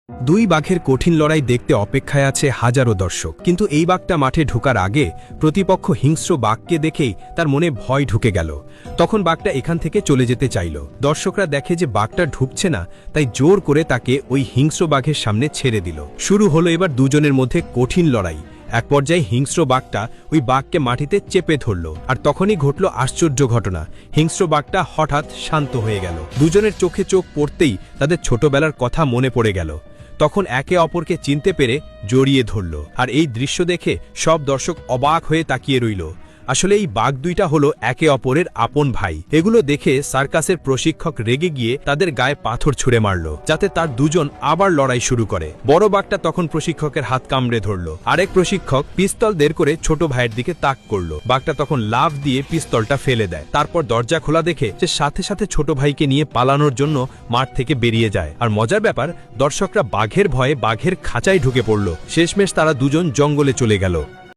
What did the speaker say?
দুই বাঘের কঠিন লড়াই দেখতে অপেক্ষায় আছে হাজারো দর্শক, কিন্তু এই বাঘটা মাঠে ঢোকার আগে প্রতিপক্ষ হিংস্র বাঘকে দেখেই তার মনে ভয় ঢুকে গেল। তখন বাঘটা এখান থেকে চলে যেতে চাইল। দর্শকরা দেখে যে বাঘটা ঢুকছে না, তাই জোর করে তাকে ওই হিংস্র বাঘের সামনে ছেড়ে দিল। শুরু হলো এবার দুজনের মধ্যে কঠিন লড়াই। এক পর্যায়ে হিংস্র বাঘটা ওই বাঘকে মাটিতে চেপে ধরল, আর তখনই ঘটল আশ্চর্য ঘটনা। হিংস্র বাঘটা হঠাৎ শান্ত হয়ে গেল। দুজনের চোখে চোখ পড়তেই তাদের ছোটবেলার কথা মনে পড়ে গেল। তখন একে অপরকে চিনতে পেরে জড়িয়ে ধরল, আর এই দৃশ্য দেখে সব দর্শক অবাক হয়ে তাকিয়ে রইল। আসলে এই বাঘ দুইটা হলো একে অপরের আপন ভাই। এগুলো দেখে সার্কাসের প্রশিক্ষক রেগে গিয়ে তাদের গায়ে পাথর ছুঁড়ে মারল, যাতে তার দুজন আবার লড়াই শুরু করে। বড় বাঘটা তখন প্রশিক্ষকের হাত কামড়ে ধরল। আরেক প্রশিক্ষক পিস্তল বের করে ছোট ভাইয়ের দিকে তাক করল। বাঘটা তখন লাফ দিয়ে পিস্তলটা ফেলে দেয়। তারপর দরজা খোলা দেখে যে সাথে সাথে ছোট ভাইকে নিয়ে পালানোর জন্য মাঠ থেকে বেরিয়ে যায়। আর মজার ব্যাপার, দর্শকরা বাঘের ভয়ে বাঘের খাঁচায় ঢুকে পড়ল। শেষমেশ তারা দুজন জঙ্গলে চলে গেল।